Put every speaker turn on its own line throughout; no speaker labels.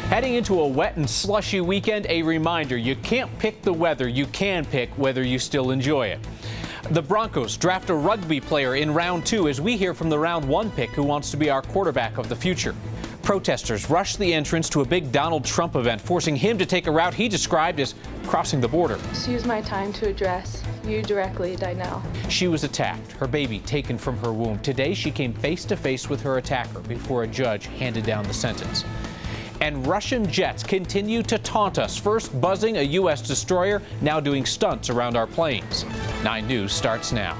Heading into a wet and slushy weekend, a reminder, you can't pick the weather, you can pick whether you still enjoy it. The Broncos draft a rugby player in round 2 as we hear from the round 1 pick who wants to be our quarterback of the future. Protesters rushed the entrance to a big Donald Trump event, forcing him to take a route he described as crossing the border.
Just use my time to address you directly, Dynel.
She was attacked, her baby taken from her womb. Today, she came face to face with her attacker before a judge handed down the sentence. And Russian jets continue to taunt us, first buzzing a U.S. destroyer, now doing stunts around our planes. 9 News starts now.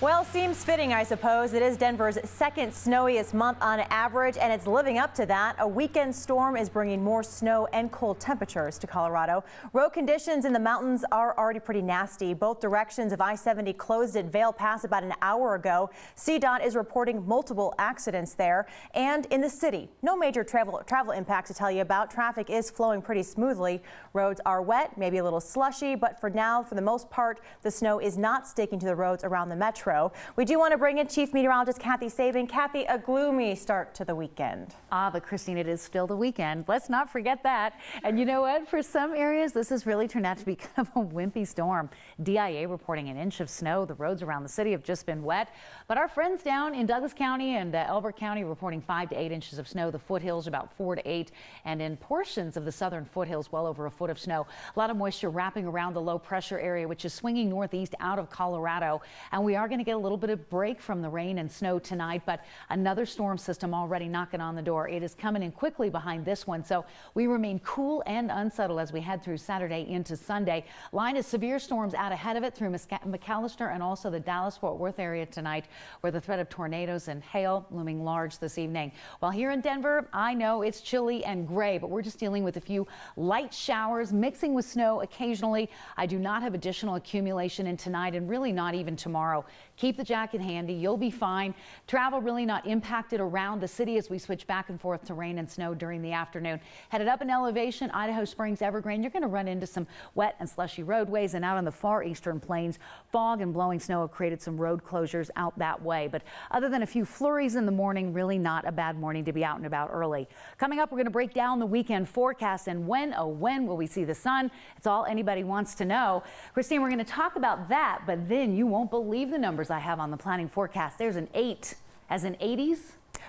Well, seems fitting, I suppose. It is Denver's second snowiest month on average, and it's living up to that. A weekend storm is bringing more snow and cold temperatures to Colorado. Road conditions in the mountains are already pretty nasty. Both directions of I-70 closed at Vail Pass about an hour ago. CDOT is reporting multiple accidents there. And in the city, no major travel impact to tell you about. Traffic is flowing pretty smoothly. Roads are wet, maybe a little slushy, but for now, for the most part, the snow is not sticking to the roads around the metro. We do want to bring in Chief Meteorologist Kathy Sabin. Kathy, a gloomy start to the weekend.
But Christine, it is still the weekend. Let's not forget that. And you know what? For some areas, this has really turned out to be kind of a wimpy storm. DIA reporting an inch of snow. The roads around the city have just been wet. But our friends down in Douglas County and Elbert County reporting 5 to 8 inches of snow. The foothills about 4 to 8. And in portions of the southern foothills, well over a foot of snow. A lot of moisture wrapping around the low pressure area, which is swinging northeast out of Colorado. And we are going to get a little bit of break from the rain and snow tonight, but another storm system already knocking on the door. It is coming in quickly behind this one, so we remain cool and unsettled as we head through Saturday into Sunday. Line of severe storms out ahead of it through McAllister and also the Dallas-Fort Worth area tonight, where the threat of tornadoes and hail looming large this evening. While here in Denver, I know it's chilly and gray, but we're just dealing with a few light showers mixing with snow occasionally. I do not have additional accumulation in tonight and really not even tomorrow. Keep the jacket handy. You'll be fine. Travel really not impacted around the city as we switch back and forth to rain and snow during the afternoon. Headed up in elevation, Idaho Springs, Evergreen, you're going to run into some wet and slushy roadways, and out on the far eastern plains, fog and blowing snow have created some road closures out that way. But other than a few flurries in the morning, really not a bad morning to be out and about early. Coming up, we're going to break down the weekend forecast and when, oh when, will we see the sun? It's all anybody wants to know. Christine, we're going to talk about that, but then you won't believe the numbers I have on the planning forecast. There's an 8, as in 80s.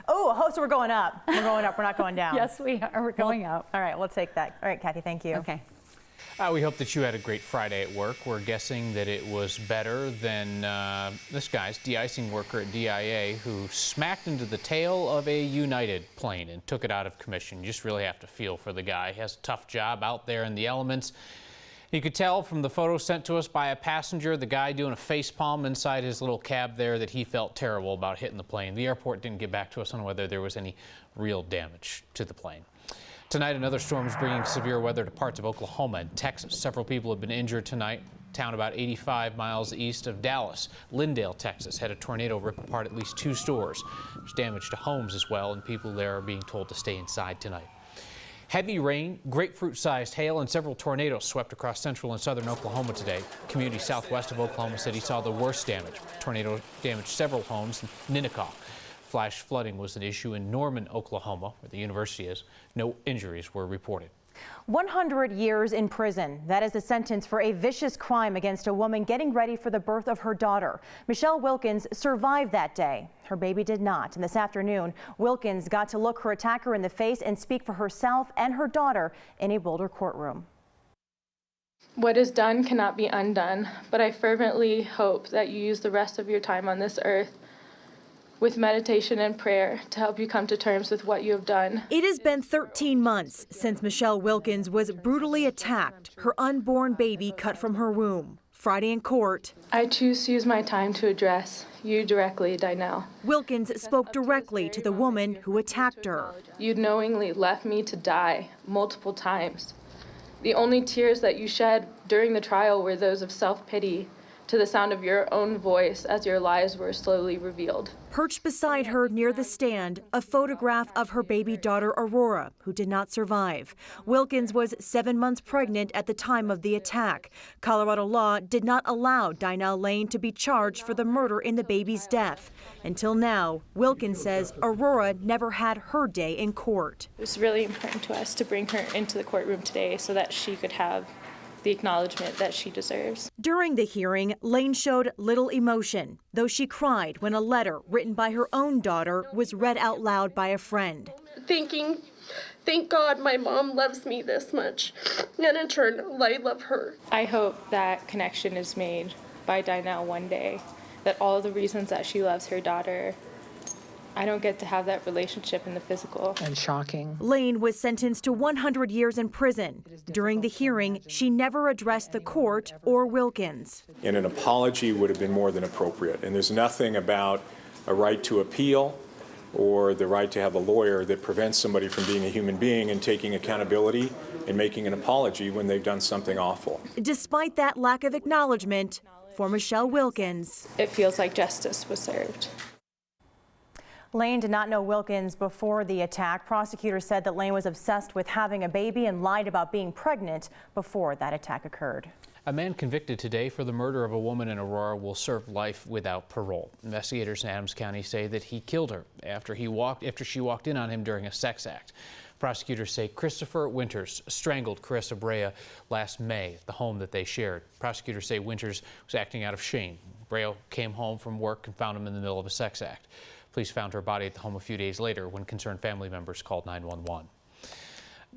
Oh, so we're going up. We're going up. We're not going down.
Yes, we are. We're going up.
All right, we'll take that. All right, Kathy, thank you.
Okay.
We hope that you had a great Friday at work. We're guessing that it was better than this guy's de-icing worker at DIA who smacked into the tail of a United plane and took it out of commission. You just really have to feel for the guy. He has a tough job out there in the elements. You could tell from the photo sent to us by a passenger, the guy doing a face palm inside his little cab there, that he felt terrible about hitting the plane. The airport didn't get back to us on whether there was any real damage to the plane. Tonight, another storm is bringing severe weather to parts of Oklahoma and Texas. Several people have been injured tonight. Town about 85 miles east of Dallas. Lindale, Texas, had a tornado rip apart at least 2 stores. There's damage to homes as well, and people there are being told to stay inside tonight. Heavy rain, grapefruit-sized hail, and several tornadoes swept across central and southern Oklahoma today. Community southwest of Oklahoma City saw the worst damage. Tornado damaged several homes in Ninnekah. Flash flooding was an issue in Norman, Oklahoma, where the university is. No injuries were reported.
100 years in prison. That is a sentence for a vicious crime against a woman getting ready for the birth of her daughter. Michelle Wilkins survived that day. Her baby did not. And this afternoon, Wilkins got to look her attacker in the face and speak for herself and her daughter in a Boulder courtroom.
What is done cannot be undone, but I fervently hope that you use the rest of your time on this earth with meditation and prayer to help you come to terms with what you have done.
It has been 13 months since Michelle Wilkins was brutally attacked, her unborn baby cut from her womb. Friday in court,
I choose to use my time to address you directly, Dynel.
Wilkins spoke directly to the woman who attacked her.
You knowingly left me to die multiple times. The only tears that you shed during the trial were those of self-pity, to the sound of your own voice as your lies were slowly revealed.
Perched beside her near the stand, a photograph of her baby daughter Aurora, who did not survive. Wilkins was 7 months pregnant at the time of the attack. Colorado law did not allow Dynell Lane to be charged for the murder in the baby's death. Until now, Wilkins says Aurora never had her day in court.
It was really important to us to bring her into the courtroom today so that she could have the acknowledgement that she deserves.
During the hearing, Lane showed little emotion, though she cried when a letter written by her own daughter was read out loud by a friend.
Thank God my mom loves me this much, and in turn, I love her.
I hope that connection is made by Dynell one day, that all of the reasons that she loves her daughter, I don't get to have that relationship in the physical.
And shocking.
Lane was sentenced to 100 years in prison. During the hearing, she never addressed the court or Wilkins.
And an apology would have been more than appropriate. And there's nothing about a right to appeal or the right to have a lawyer that prevents somebody from being a human being and taking accountability and making an apology when they've done something awful.
Despite that lack of acknowledgement, for Michelle Wilkins,
it feels like justice was served.
Lane did not know Wilkins before the attack. Prosecutors said that Lane was obsessed with having a baby and lied about being pregnant before that attack occurred.
A man convicted today for the murder of a woman in Aurora will serve life without parole. Investigators in Adams County say that he killed her after she walked in on him during a sex act. Prosecutors say Christopher Winters strangled Carissa Brea last May at the home that they shared. Prosecutors say Winters was acting out of shame. Brea came home from work and found him in the middle of a sex act. Police found her body at the home a few days later when concerned family members called 911.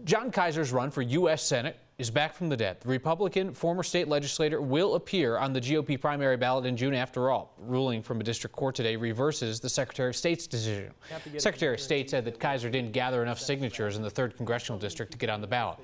John Kaiser's run for U.S. Senate is back from the dead. The Republican former state legislator will appear on the GOP primary ballot in June after all. Ruling from a district court today reverses the Secretary of State's decision. Secretary of State said that Kaiser didn't gather enough signatures in the 3rd Congressional District to get on the ballot.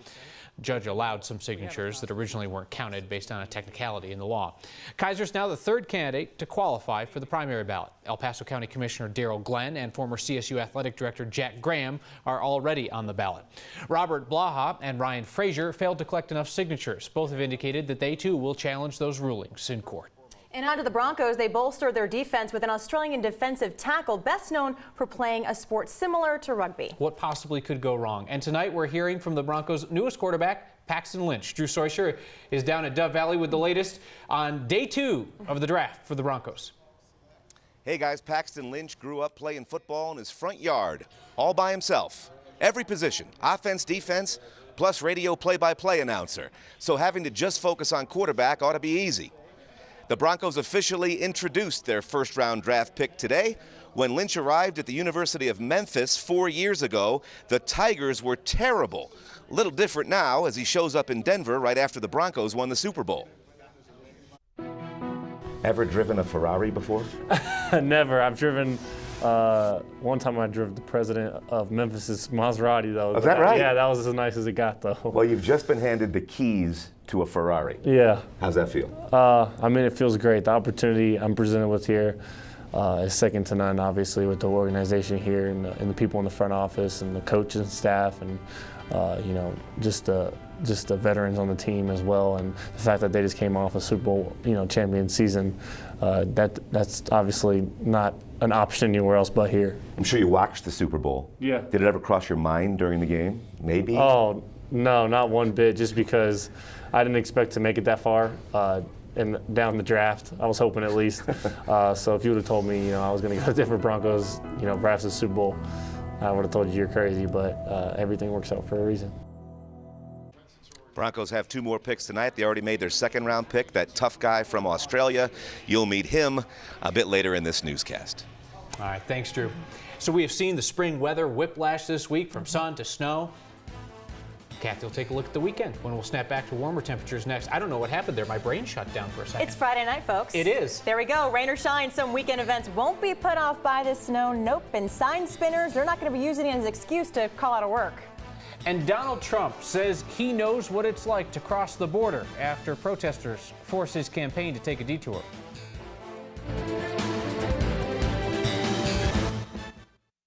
The judge allowed some signatures that originally weren't counted based on a technicality in the law. Kaiser's now the 3rd candidate to qualify for the primary ballot. El Paso County Commissioner Daryl Glenn and former CSU Athletic Director Jack Graham are already on the ballot. Robert Blaha and Ryan Frazier failed to collect enough signatures. Both have indicated that they too will challenge those rulings in court.
And on to the Broncos. They bolstered their defense with an Australian defensive tackle, best known for playing a sport similar to rugby.
What possibly could go wrong? And tonight we're hearing from the Broncos' newest quarterback, Paxton Lynch. Drew Soysher is down at Dove Valley with the latest on day 2 of the draft for the Broncos.
Hey guys, Paxton Lynch grew up playing football in his front yard, all by himself. Every position, offense, defense, plus radio play-by-play announcer. So having to just focus on quarterback ought to be easy. The Broncos officially introduced their first-round draft pick today. When Lynch arrived at the University of Memphis 4 years ago, the Tigers were terrible. A little different now as he shows up in Denver right after the Broncos won the Super Bowl.
Ever driven a Ferrari before?
Never. I've driven, one time I drove the president of Memphis's Maserati, though.
Is that right?
Yeah, that was as nice as it got, though.
Well, you've just been handed the keys to a Ferrari.
Yeah.
How's that feel?
I mean, it feels great. The opportunity I'm presented with here is second to none, obviously, with the organization here and the people in the front office and the coaches and staff and, you know, just the veterans on the team as well, and the fact that they just came off a Super Bowl, you know, champion season, that's obviously not an option anywhere else but here.
I'm sure you watched the Super Bowl.
Yeah.
Did it ever cross your mind during the game? Maybe?
Oh, no, not one bit, just because I didn't expect to make it that far and down the draft. I was hoping at least. So if you would have told me, you know, I was going to go to Denver Broncos, you know, perhaps the Super Bowl, I would have told you you're crazy, but everything works out for a reason.
Broncos have 2 more picks tonight. They already made their 2nd-round pick, that tough guy from Australia. You'll meet him a bit later in this newscast.
All right, thanks, Drew. So we have seen the spring weather whiplash this week from sun to snow. Kathy will take a look at the weekend when we'll snap back to warmer temperatures next. I don't know what happened there. My brain shut down for a second.
It's Friday night, folks.
It is.
There we go. Rain or shine, some weekend events won't be put off by the snow. Nope. And sign spinners, they're not going to be using it as an excuse to call out of work.
And Donald Trump says he knows what it's like to cross the border after protesters forced his campaign to take a detour.